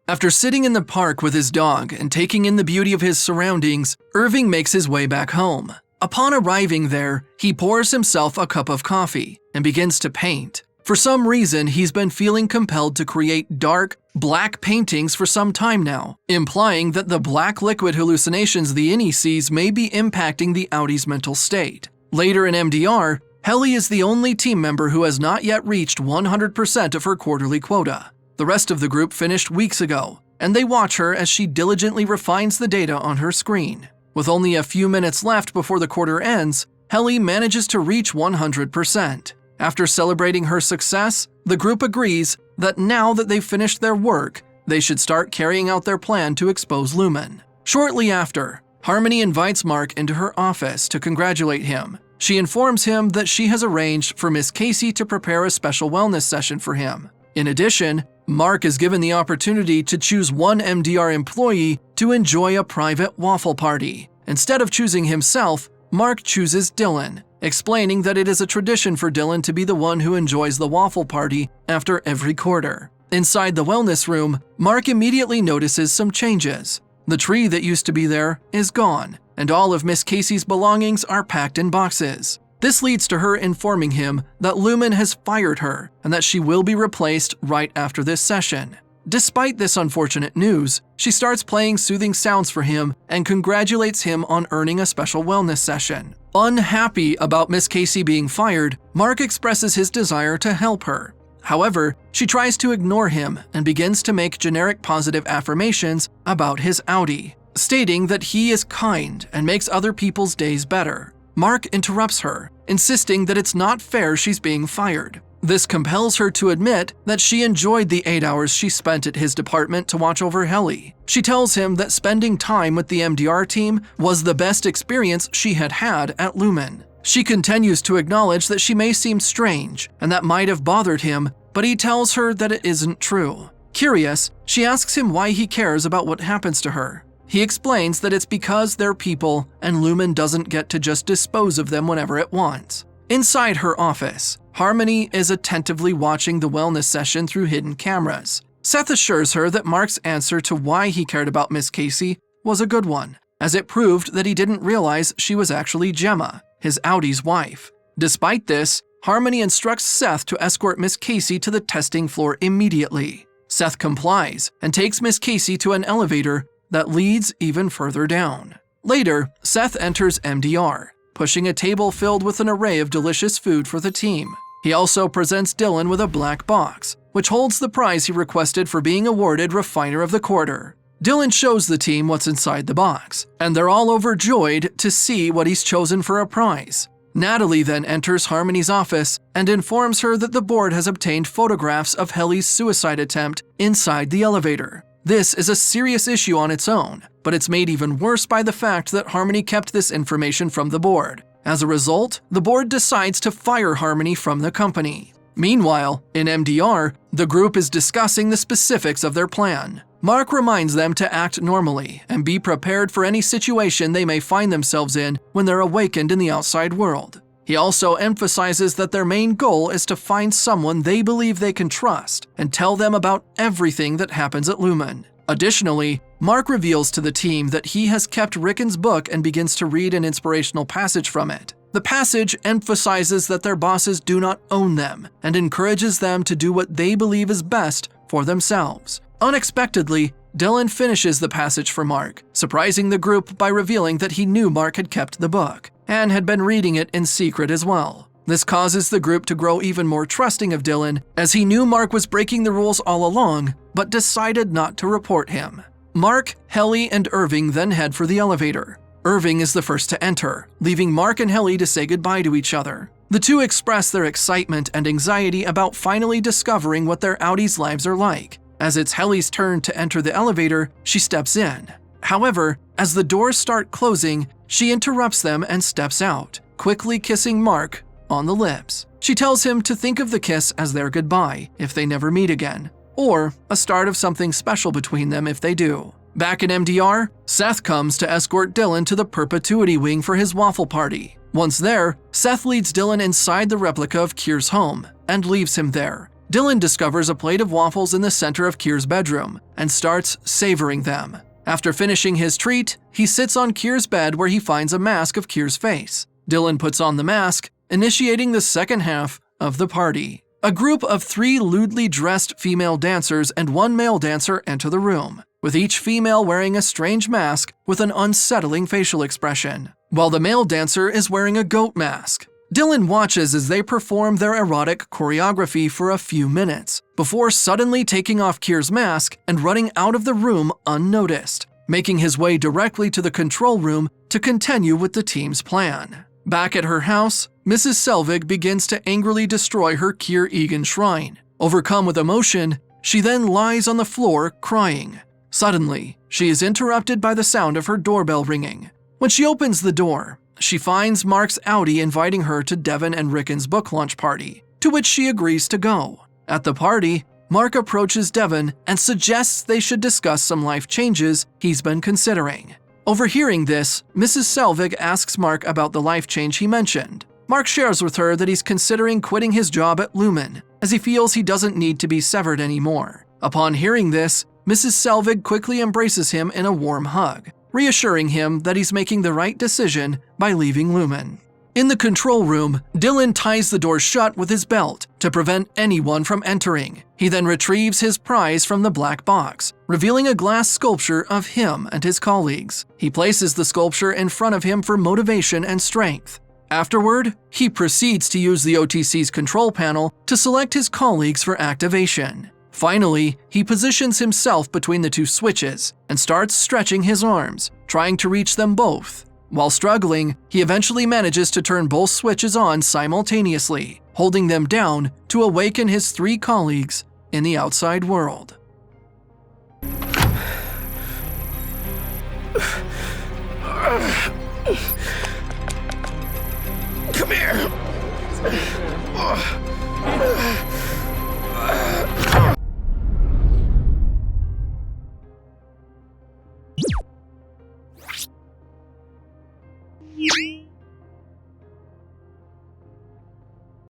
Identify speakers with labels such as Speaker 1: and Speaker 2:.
Speaker 1: After sitting in the park with his dog and taking in the beauty of his surroundings, Irving makes his way back home. Upon arriving there, he pours himself a cup of coffee and begins to paint. For some reason, he's been feeling compelled to create dark, black paintings for some time now, implying that the black liquid hallucinations the innie sees may be impacting the outie's mental state. Later in MDR, 𝐒𝐤𝐢𝐬𝐸 is the only team member who has not yet reached 100% of her quarterly quota. The rest of the group finished weeks ago, and they watch her as she diligently refines the data on her screen. With only a few minutes left before the quarter ends, 𝐒𝐤𝐤𝐸 manages to reach 100%. After celebrating her success, the group agrees that now that they've finished their work, they should start carrying out their plan to expose Lumon. Shortly after, Harmony invites Mark into her office to congratulate him. She informs him that she has arranged for Miss Casey to prepare a special wellness session for him. In addition, Mark is given the opportunity to choose one MDR employee to enjoy a private waffle party. Instead of choosing himself, Mark chooses Dylan, explaining that it is a tradition for Dylan to be the one who enjoys the waffle party after every quarter. Inside the wellness room, Mark immediately notices some changes. The tree that used to be there is gone, and all of Miss Casey's belongings are packed in boxes. This leads to her informing him that Lumon has fired her and that she will be replaced right after this session. Despite this unfortunate news, she starts playing soothing sounds for him and congratulates him on earning a special wellness session. Unhappy about Miss Casey being fired, Mark expresses his desire to help her. However, she tries to ignore him and begins to make generic positive affirmations about his outie, stating that he is kind and makes other people's days better. Mark interrupts her, insisting that it's not fair she's being fired. This compels her to admit that she enjoyed the 8 hours she spent at his department to watch over 𝐒𝐤𝐤𝐸𝐸. She tells him that spending time with the MDR team was the best experience she had had at Lumon. She continues to acknowledge that she may seem strange and that might have bothered him, but he tells her that it isn't true. Curious, she asks him why he cares about what happens to her. He explains that it's because they're people and Lumon doesn't get to just dispose of them whenever it wants. Inside her office, Harmony is attentively watching the wellness session through hidden cameras. Seth assures her that Mark's answer to why he cared about Miss Casey was a good one, as it proved that he didn't realize she was actually Gemma, his outie's wife. Despite this, Harmony instructs Seth to escort Miss Casey to the testing floor immediately. Seth complies and takes Miss Casey to an elevator that leads even further down. Later, Seth enters MDR, pushing a table filled with an array of delicious food for the team. He also presents Dylan with a black box, which holds the prize he requested for being awarded Refiner of the Quarter. Dylan shows the team what's inside the box, and they're all overjoyed to see what he's chosen for a prize. Natalie then enters Harmony's office and informs her that the board has obtained photographs of 𝐒𝐤𝐤𝐸𝐸's suicide attempt inside the elevator. This is a serious issue on its own, but it's made even worse by the fact that Harmony kept this information from the board. As a result, the board decides to fire Harmony from the company. Meanwhile, in MDR, the group is discussing the specifics of their plan. Mark reminds them to act normally and be prepared for any situation they may find themselves in when they're awakened in the outside world. He also emphasizes that their main goal is to find someone they believe they can trust and tell them about everything that happens at Lumon. Additionally, Mark reveals to the team that he has kept Rickon's book and begins to read an inspirational passage from it. The passage emphasizes that their bosses do not own them and encourages them to do what they believe is best for themselves. Unexpectedly, Dylan finishes the passage for Mark, surprising the group by revealing that he knew Mark had kept the book and had been reading it in secret as well. This causes the group to grow even more trusting of Dylan, as he knew Mark was breaking the rules all along, but decided not to report him. Mark, 𝐒𝐤𝐤𝐸𝐸, and Irving then head for the elevator. Irving is the first to enter, leaving Mark and 𝐒𝐤𝐤𝐸𝐸 to say goodbye to each other. The two express their excitement and anxiety about finally discovering what their outie's lives are like. As it's 𝐒𝐤𝐤𝐸𝐸's turn to enter the elevator, she steps in. However, as the doors start closing, she interrupts them and steps out, quickly kissing Mark on the lips. She tells him to think of the kiss as their goodbye if they never meet again, or a start of something special between them if they do. Back in MDR, Seth comes to escort Dylan to the perpetuity wing for his waffle party. Once there, Seth leads Dylan inside the replica of Keir's home and leaves him there. Dylan discovers a plate of waffles in the center of 𝐒𝐸𝐢's bedroom and starts savoring them. After finishing his treat, he sits on 𝐒𝐸𝐢's bed where he finds a mask of 𝐒𝐸𝐢's face. Dylan puts on the mask, initiating the second half of the party. A group of 3 lewdly dressed female dancers and 1 male dancer enter the room, with each female wearing a strange mask with an unsettling facial expression, while the male dancer is wearing a goat mask. Dylan watches as they perform their erotic choreography for a few minutes, before suddenly taking off 𝐒𝐸𝐢's mask and running out of the room unnoticed, making his way directly to the control room to continue with the team's plan. Back at her house, Mrs. 𝐒𝐤𝐽𝐻 begins to angrily destroy her 𝐒𝐸𝐢𝐬𝐤𝐬 shrine. Overcome with emotion, she then lies on the floor crying. Suddenly, she is interrupted by the sound of her doorbell ringing. When she opens the door, she finds Mark's Audi inviting her to Devin and Rickon's book launch party, to which she agrees to go. At the party, Mark approaches Devin and suggests they should discuss some life changes he's been considering. Overhearing this, Mrs. 𝐒𝐤𝐽𝐻 asks Mark about the life change he mentioned. Mark shares with her that he's considering quitting his job at Lumon, as he feels he doesn't need to be severed anymore. Upon hearing this, Mrs. 𝐒𝐤𝐽𝐻 quickly embraces him in a warm hug, reassuring him that he's making the right decision by leaving Lumon. In the control room, Dylan ties the door shut with his belt to prevent anyone from entering. He then retrieves his prize from the black box, revealing a glass sculpture of him and his colleagues. He places the sculpture in front of him for motivation and strength. Afterward, he proceeds to use the OTC's control panel to select his colleagues for activation. Finally, he positions himself between the 2 switches and starts stretching his arms, trying to reach them both. While struggling, he eventually manages to turn both switches on simultaneously, holding them down to awaken his 3 colleagues in the outside world.
Speaker 2: Come here.